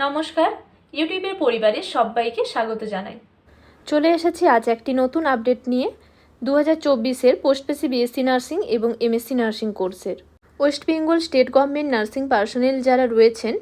নমস্কার, ইউটিউবের পরিবারে সবাইকে স্বাগত জানাই। চলে এসেছি আজ একটি নতুন আপডেট নিয়ে 2024-এর পোস্টপেসি বিএসসি নার্সিং এবং এমএসসি নার্সিং কোর্সের। West Bengal state government nursing personnel যারা রয়েছেন,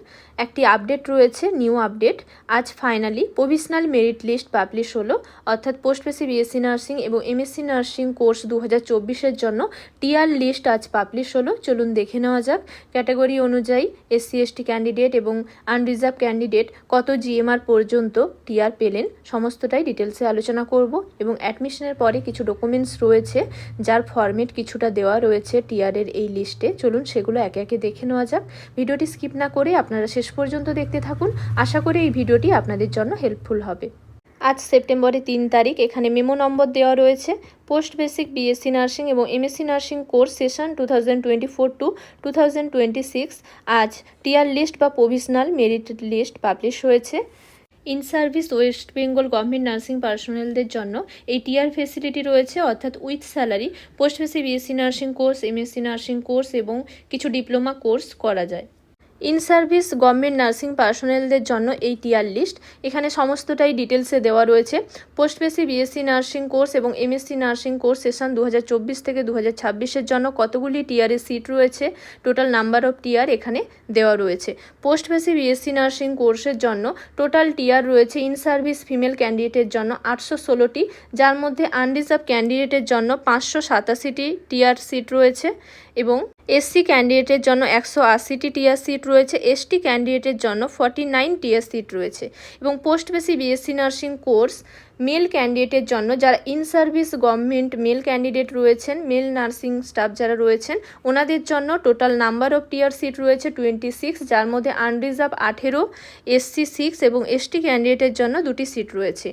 একটি আপডেট রয়েছে, নিউ আপডেট। আজ finally provisional merit list publish হলো, অর্থাৎ পোস্টপেসি বিএসসি নার্সিং এবং এমএসসি নার্সিং কোর্স 2024-এর জন্য টিআর লিস্ট আজ পাবলিশ হলো। চলুন দেখে নেওয়া যাক ক্যাটাগরি অনুযায়ী SC/ST ক্যান্ডিডেট এবং আনরিজার্ভ ক্যান্ডিডেট কত জিএমআর পর্যন্ত টিআর পেলেন, সমস্তটাই ডিটেলসে আলোচনা করব। এবং অ্যাডমিশনের পরে কিছু ডকুমেন্টস রয়েছে যার ফরম্যাট কিছুটা দেওয়া রয়েছে টিআরের এই লিস্টে। চলুন সেগুলো একে একে দেখে নেওয়া যাক। ভিডিওটি স্কিপ না করে আপনারা শেষ পর্যন্ত দেখতে থাকুন। আশা করি এই ভিডিওটি আপনাদের জন্য হেল্পফুল হবে। আজ সেপ্টেম্বরের 3 তারিখ, এখানে মেমো নম্বর দেওয়া রয়েছে। পোস্ট বেসিক বিএসসি নার্সিং এবং MSc nursing course session 2024 to 2026 আজ টিআর লিস্ট বা প্রভিশনাল মেরিট লিস্ট পাবলিশ হয়েছে। In service West Bengal government nursing পার্সোনেলদের জন্য এই টিআর ফেসিলিটি রয়েছে, অর্থাৎ with salary post basic BSc nursing course, MSc nursing course এবং কিছু ডিপ্লোমা কোর্স করা যায়। ইন সার্ভিস গভর্নমেন্ট নার্সিং পার্সোনেলদের জন্য এই টিআর লিস্ট, এখানে সমস্তটাই ডিটেলসে দেওয়া রয়েছে। Post basic BSc nursing course এবং এমএসসি নার্সিং কোর্স সেশন 2024 থেকে 2026-এর জন্য কতগুলি টিআরের সিট রয়েছে, টোটাল নাম্বার অফ টিআর এখানে দেওয়া রয়েছে। পোস্ট বেসিক বিএসসি নার্সিং কোর্সের জন্য টোটাল টিআর রয়েছে ইন সার্ভিস ফিমেল ক্যান্ডিডেটের জন্য 816টি, যার মধ্যে আনরিজার্ভ ক্যান্ডিডেটের জন্য 587টি টিআর সিট রয়েছে এবং এসসি ক্যান্ডিডেটের জন্য 180টি টিআর সিট রয়েছে, এসটি ক্যান্ডিডেটের জন্য 49 টিআর সিট রয়েছে। এবং post basic BSc nursing course male ক্যান্ডিডেটের জন্য, যারা in service government male candidate রয়েছেন, মেল নার্সিং স্টাফ যারা রয়েছেন, ওনাদের জন্য total number of TR seat রয়েছে 26, যার মধ্যে আনরিজার্ভ 18, এসসি 6 এবং এসটি ক্যান্ডিডেটের জন্য 2টি সিট রয়েছে।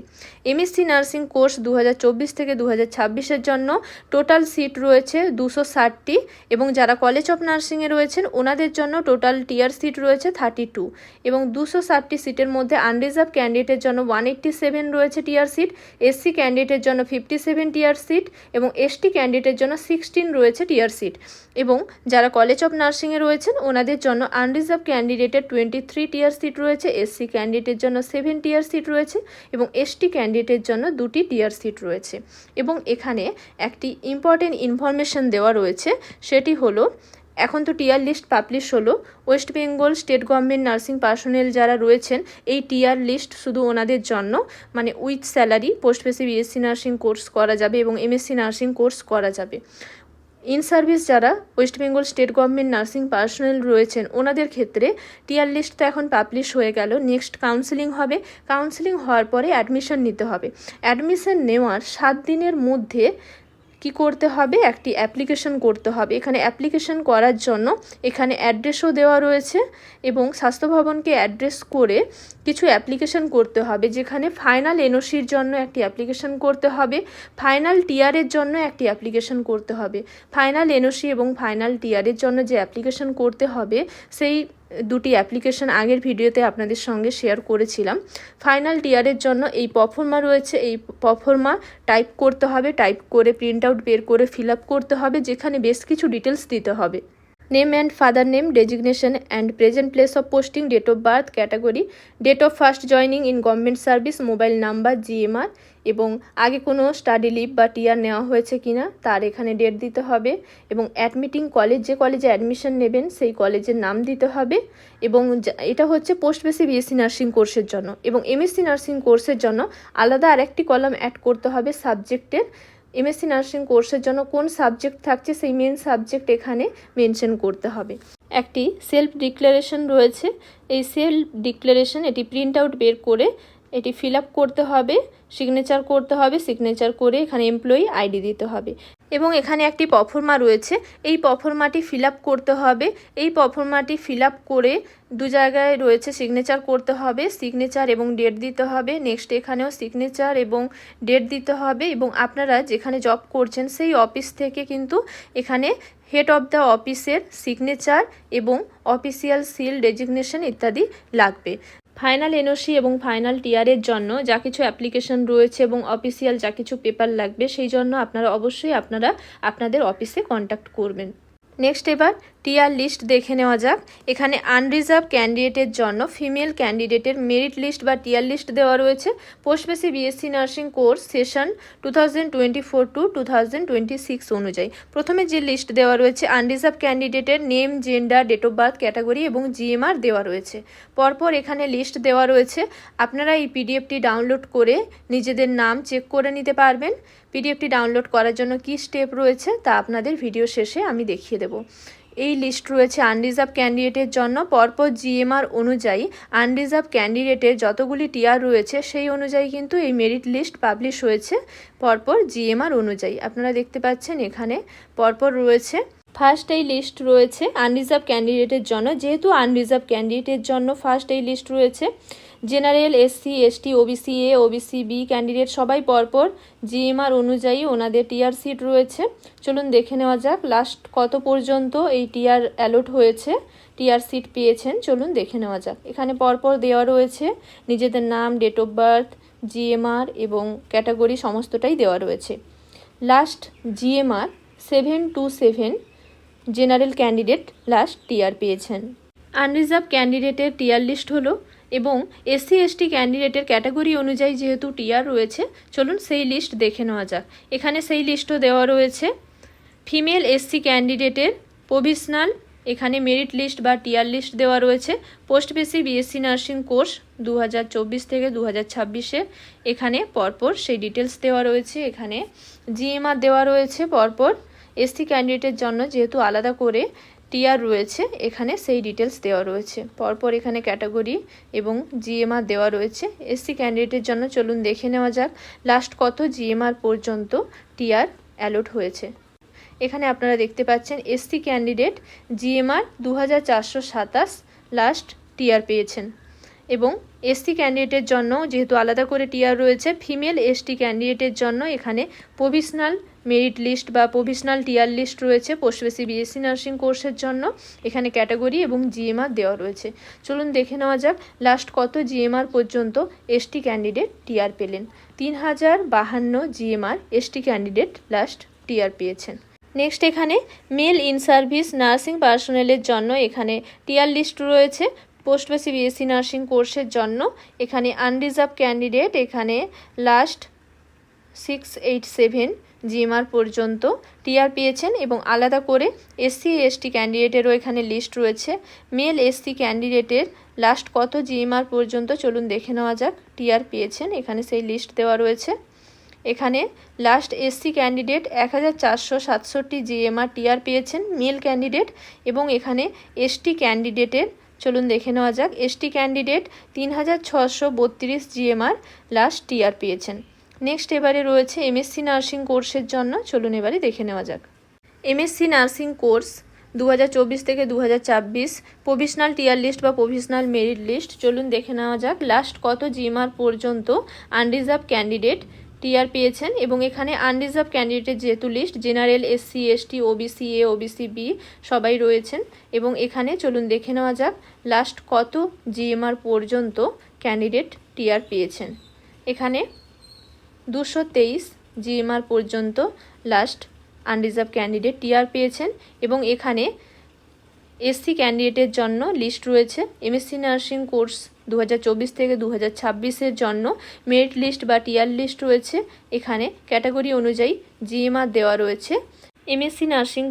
এমএসসি নার্সিং কোর্স 2024 থেকে 2026-এর জন্য টোটাল সিট রয়েছে 260টি এবং যারা কলেজ অফ নার্সিংয়ে রয়েছেন ওনাদের জন্য টোটাল টিআর সিট রয়েছে 32 এবং 260টি সিটের মধ্যে আনরিজার্ভ ক্যান্ডিডেটের জন্য 187 রয়েছে টিআর সিট, এসসি ক্যান্ডিডেটের জন্য 57 টিআর সিট এবং এসটি ক্যান্ডিডেটের জন্য 16 রয়েছে টিআর সিট। এবং যারা কলেজ অফ নার্সিংয়ে রয়েছেন ওনাদের জন্য আনরিজার্ভ ক্যান্ডিডেটের 23 টিআর সিট রয়েছে, এসসি ক্যান্ডিডেটের জন্য 7 টিআর সিট রয়েছে এবং এসটি ক্যান্ডিডেটের জন্য 2টি টিআর সিট রয়েছে। এবং এখানে একটি ইম্পর্টেন্ট ইনফরমেশন দেওয়া রয়েছে, সেটি হলো এখন তো টিআর লিস্ট পাবলিশ হলো, West Bengal state government nursing personnel যারা রয়েছেন এই টিআর লিস্ট শুধু ওনাদের জন্য, মানে with salary post basic BSc nursing course করা যাবে এবং এমএসসি নার্সিং কোর্স করা যাবে। ইন সার্ভিস যারা West Bengal state government nursing personnel রয়েছেন ওনাদের ক্ষেত্রে টিআর লিস্ট তো এখন পাবলিশ হয়ে গেল, নেক্সট কাউন্সেলিং হবে। কাউন্সেলিং হওয়ার পরে অ্যাডমিশন নিতে হবে। অ্যাডমিশন নেওয়ার 7 দিনের মধ্যে কি করতে হবে, একটি অ্যাপ্লিকেশন করতে হবে। এখানে অ্যাপ্লিকেশন করার জন্য এখানে অ্যাড্রেসও দেওয়া রয়েছে এবং স্বাস্থ্য ভবনকে অ্যাড্রেস করে কিছু অ্যাপ্লিকেশন করতে হবে, যেখানে ফাইনাল এনওসির জন্য একটি অ্যাপ্লিকেশন করতে হবে, ফাইনাল টিআরের জন্য একটি অ্যাপ্লিকেশন করতে হবে। ফাইনাল এনওসি এবং ফাইনাল টিআরের জন্য যে অ্যাপ্লিকেশন করতে হবে সেই 2টি অ্যাপ্লিকেশন আগের ভিডিওতে আপনাদের সঙ্গে শেয়ার করেছিলাম। ফাইনাল টিআরের জন্য এই প্রফর্মা রয়েছে, এই প্রফর্মা টাইপ করতে হবে, টাইপ করে প্রিন্ট আউট বের করে ফিল আপ করতে হবে, যেখানে বেশ কিছু ডিটেলস দিতে হবে। Name and father name, designation and present place of posting, date of birth, category, date of first joining in government service, mobile number, GMR এবং আগে কোনো স্টাডি লিভ বা টিআর নেওয়া হয়েছে কিনা তার এখানে ডেট দিতে হবে এবং অ্যাডমিটিং কলেজ, যে কলেজে অ্যাডমিশন নেবেন সেই কলেজের নাম দিতে হবে। এবং এটা হচ্ছে পোস্ট বেসিক বিএসসি নার্সিং কোর্সের জন্য। এবং এমএসসি নার্সিং কোর্সের জন্য আলাদা আরেকটি কলাম অ্যাড করতে হবে সাবজেক্টের। এমএসসি নার্সিং কোর্সের জন্য কোন সাবজেক্ট থাকছে সেই মেন সাবজেক্ট এখানে মেনশন করতে হবে। একটি সেলফ ডিক্লারেশন রয়েছে, এই সেলফ ডিক্লারেশন এটি প্রিন্ট আউট বের করে এটি ফিল আপ করতে হবে, সিগনেচার করতে হবে, সিগনেচার করে এখানে এমপ্লয়ি আইডি দিতে হবে। এবং এখানে একটি প্রফর্মা রয়েছে, এই প্রফর্মাটি ফিল আপ করতে হবে। এই প্রফর্মাটি ফিল আপ করে 2 জায়গায় রয়েছে সিগনেচার করতে হবে, সিগনেচার এবং ডেট দিতে হবে। নেক্সট এখানেও সিগনেচার এবং ডেট দিতে হবে। এবং আপনারা যেখানে জব করছেন সেই অফিস থেকে কিন্তু এখানে হেড অফ দ্য অফিসের সিগনেচার এবং অফিসিয়াল সিল, ডেজিগনেশন ইত্যাদি লাগবে। ফাইনাল এনওসি এবং ফাইনাল টিআরের জন্য যা কিছু অ্যাপ্লিকেশন রয়েছে এবং অফিসিয়াল যা কিছু পেপার লাগবে সেই জন্য আপনারা অবশ্যই আপনাদের অফিসে কন্ট্যাক্ট করবেন। নেক্সট এবার টিআর লিস্ট দেখে নেওয়া যাক। এখানে আনরিজার্ভ ক্যান্ডিডেটের জন্য ফিমেল ক্যান্ডিডেটের মেরিট লিস্ট বা টিআর লিস্ট দেওয়া রয়েছে post basic BSc nursing course session 2024 to 2026 অনুযায়ী। প্রথমে যে লিস্ট দেওয়া রয়েছে আনরিজার্ভ ক্যান্ডিডেটের name, gender, date of birth, category এবং জিএমআর দেওয়া রয়েছে। পরপর এখানে লিস্ট দেওয়া রয়েছে। আপনারা এই পিডিএফটি ডাউনলোড করে নিজেদের নাম চেক করে নিতে পারবেন। পিডিএফটি ডাউনলোড করার জন্য কী স্টেপ রয়েছে তা আপনাদের ভিডিও শেষে আমি দেখিয়ে দেব। এই লিস্ট রয়েছে আনরিজার্ভ ক্যান্ডিডেটের জন্য। পরপর জিএমআর অনুযায়ী আনরিজার্ভ ক্যান্ডিডেটের যতগুলি টিআর রয়েছে সেই অনুযায়ী কিন্তু এই মেরিট লিস্ট পাবলিশ হয়েছে পরপর জিএমআর অনুযায়ী। আপনারা দেখতে পাচ্ছেন এখানে পরপর রয়েছে। ফার্স্ট এই লিস্ট রয়েছে আনরিজার্ভ ক্যান্ডিডেটের জন্য। যেহেতু আনরিজার্ভ ক্যান্ডিডেটের জন্য ফার্স্ট এই লিস্ট রয়েছে। General, SC, ST, OBC A, OBC B candidate সবাই পরপর জিএমআর অনুযায়ী ওনাদের টিআর সিট রয়েছে। চলুন দেখে নেওয়া যাক লাস্ট কত পর্যন্ত এই টিআর অ্যালট হয়েছে, টিআর সিট পেয়েছেন। চলুন দেখে নেওয়া যাক। এখানে পরপর দেওয়া রয়েছে নিজেদের নাম, ডেট অফ বার্থ, জিএমআর এবং ক্যাটাগরি সমস্তটাই দেওয়া রয়েছে। Last GMR 727 general candidate last TR পেয়েছেন। আনরিজার্ভ ক্যান্ডিডেটের টিআর লিস্ট হলো এবং এসসি এসটি ক্যান্ডিডেটের ক্যাটাগরি অনুযায়ী যেহেতু টিআর রয়েছে চলুন সেই লিস্ট দেখে নেওয়া যাক। এখানে সেই লিস্টও দেওয়া রয়েছে। ফিমেল এসসি ক্যান্ডিডেটের প্রভিশনাল এখানে মেরিট লিস্ট বা টিআর লিস্ট দেওয়া রয়েছে post basic BSc nursing course 2024 থেকে 2026 এখানে পরপর সেই ডিটেলস দেওয়া রয়েছে। এখানে জিএমআর দেওয়া রয়েছে পরপর। এসসি ক্যান্ডিডেটের জন্য যেহেতু আলাদা করে টিআর রয়েছে এখানে সেই ডিটেলস দেওয়া রয়েছে পরপর। এখানে ক্যাটাগরি এবং জিএমআর দেওয়া রয়েছে। এসসি ক্যান্ডিডেটের জন্য চলুন দেখে নেওয়া যাক লাস্ট কত জিএমআর পর্যন্ত টিআর অ্যালট হয়েছে। এখানে আপনারা দেখতে পাচ্ছেন SC candidate GMR 2427 last TR পেয়েছেন এবং এসসি ক্যান্ডিডেটের জন্য যেহেতু আলাদা করে টিআর রয়েছে ফিমেল এসটি ক্যান্ডিডেটের জন্য এখানে প্রভিশনাল মেরিট লিস্ট বা প্রভিশনাল টিআর লিস্ট রয়েছে পোস্ট বেসিক বিএসসি নার্সিং কোর্সের জন্য। এখানে ক্যাটাগরি এবং জিএমআর দেওয়া রয়েছে। চলুন দেখে নেওয়া যাক লাস্ট কত জিএমআর পর্যন্ত এসটি ক্যান্ডিডেট টিআর পেলেন। 3052 GMR ST candidate last TR পেয়েছেন। নেক্সট এখানে মেল ইন সার্ভিস নার্সিং পার্সোনেলের জন্য এখানে টিআর লিস্ট রয়েছে পোস্ট বেসিক বিএসসি নার্সিং কোর্সের জন্য। এখানে আনরিজার্ভ ক্যান্ডিডেট এখানে লাস্ট 687 জিএমআর পর্যন্ত টিআর পেয়েছেন এবং আলাদা করে এসসি এসটি ক্যান্ডিডেটেরও এখানে লিস্ট রয়েছে। মেল এসসি ক্যান্ডিডেটের লাস্ট কত জিএমআর পর্যন্ত চলুন দেখে নেওয়া যাক টিআর পেয়েছেন। এখানে সেই লিস্ট দেওয়া রয়েছে। এখানে last SC candidate 1467 GMR TR পেয়েছেন মেল ক্যান্ডিডেট এবং এখানে এসটি ক্যান্ডিডেটের চলুন দেখে নেওয়া যাক। ST candidate 3632 GMR last TR পেয়েছেন। নেক্সট এবারে রয়েছে এমএসসি নার্সিং কোর্সের জন্য। চলুন এবারে দেখে নেওয়া যাক। এমএসসি নার্সিং কোর্স 2024 থেকে 2026 প্রভিশনাল টিআর লিস্ট বা প্রভিশনাল মেরিট লিস্ট চলুন দেখে নেওয়া যাক লাস্ট কত জিএমআর পর্যন্ত আনরিজার্ভ ক্যান্ডিডেট টিআর পেয়েছেন এবং এখানে আনরিজার্ভ ক্যান্ডিডেটের যেহেতু list general, SC, ST, OBC A, OBC B সবাই রয়েছেন এবং এখানে চলুন দেখে নেওয়া যাক লাস্ট কত জিএমআর পর্যন্ত ক্যান্ডিডেট টিআর পেয়েছেন। এখানে 223 জিএমআর পর্যন্ত লাস্ট আনরিজার্ভ ক্যান্ডিডেট টিআর পেয়েছেন এবং এখানে এসসি ক্যান্ডিডেটের জন্য লিস্ট রয়েছে এমএসসি নার্সিং কোর্স 2024 থেকে 2026 জন্য মেরিট লিস্ট বা টিআর লিস্ট রয়েছে। এখানে ক্যাটাগরি অনুযায়ী জিএমআর দেওয়া রয়েছে। এমএসসি নার্সিং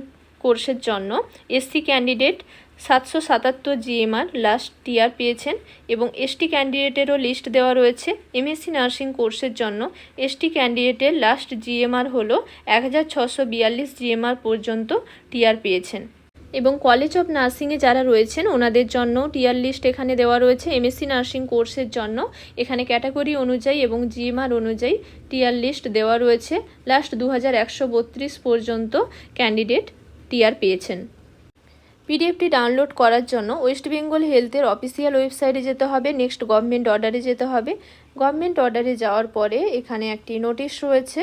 কোর্সের জন্য SC candidate 777 GMR last TR পেয়েছেন এবং এসটি ক্যান্ডিডেটেরও লিস্ট দেওয়া রয়েছে। এমএসসি নার্সিং কোর্সের জন্য এসটি ক্যান্ডিডেটের লাস্ট জিএমআর হলো 1642 জিএমআর পর্যন্ত টিআর পেয়েছেন এবং কলেজ অফ নার্সিংয়ে যারা রয়েছেন ওনাদের জন্য টিআর লিস্ট এখানে দেওয়া রয়েছে। এমএসসি নার্সিং কোর্সের জন্য এখানে ক্যাটাগরি অনুযায়ী এবং জিএমআর অনুযায়ী টিআর লিস্ট দেওয়া রয়েছে। লাস্ট 2132 পর্যন্ত ক্যান্ডিডেট টিআর পেয়েছেন। পিডিএফটি ডাউনলোড করার জন্য ওয়েস্ট বেঙ্গল হেলথের অফিসিয়াল ওয়েবসাইটে যেতে হবে। নেক্সট গভর্নমেন্ট অর্ডারে যেতে হবে। গভর্নমেন্ট অর্ডারে যাওয়ার পরে এখানে একটি নোটিশ রয়েছে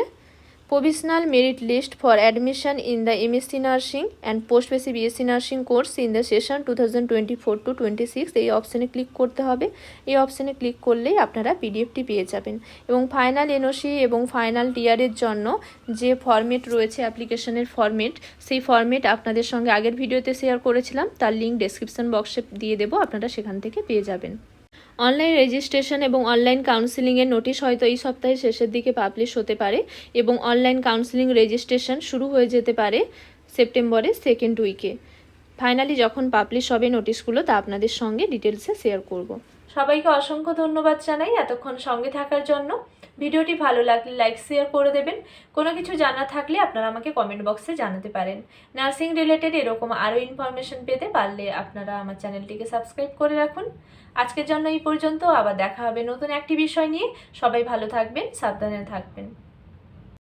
Provisional merit list for admission in the MSc Nursing and Post-BSc BSc Nursing course in the session 2024-26 এই অপশানে ক্লিক করতে হবে। এই অপশানে ক্লিক করলেই আপনারা পিডিএফটি পেয়ে যাবেন এবং ফাইনাল এনওসি এবং ফাইনাল টিয়ারের জন্য যে ফরম্যাট রয়েছে অ্যাপ্লিকেশনের ফরম্যাট, সেই ফরম্যাট আপনাদের সঙ্গে আগের ভিডিওতে শেয়ার করেছিলাম, তার লিঙ্ক ডেসক্রিপশন বক্সে দিয়ে দেবো, আপনারা সেখান থেকে পেয়ে যাবেন। অনলাইন রেজিস্ট্রেশন এবং অনলাইন কাউন্সেলিংয়ের নোটিশ হয়তো এই সপ্তাহের শেষের দিকে পাবলিশ হতে পারে এবং অনলাইন কাউন্সেলিং রেজিস্ট্রেশন শুরু হয়ে যেতে পারে সেপ্টেম্বরের সেকেন্ড উইকে। ফাইনালি যখন পাবলিশ হবে নোটিশগুলো, তা আপনাদের সঙ্গে ডিটেলসে শেয়ার করব। সবাইকে অসংখ্য ধন্যবাদ জানাই এতক্ষণ সঙ্গে থাকার জন্য। ভিডিওটি ভালো লাগলে লাইক শেয়ার করে দেবেন। কোনো কিছু জানা থাকলে আপনারা আমাকে কমেন্ট বক্সে জানাতে পারেন। নার্সিং রিলেটেড এরকম আরও ইনফরমেশন পেতে পারলে আপনারা আমার চ্যানেলটিকে সাবস্ক্রাইব করে রাখুন। আজকের জন্য এই পর্যন্ত, আবার দেখা হবে নতুন একটি বিষয় নিয়ে। সবাই ভালো থাকবেন, সাবধানে থাকবেন।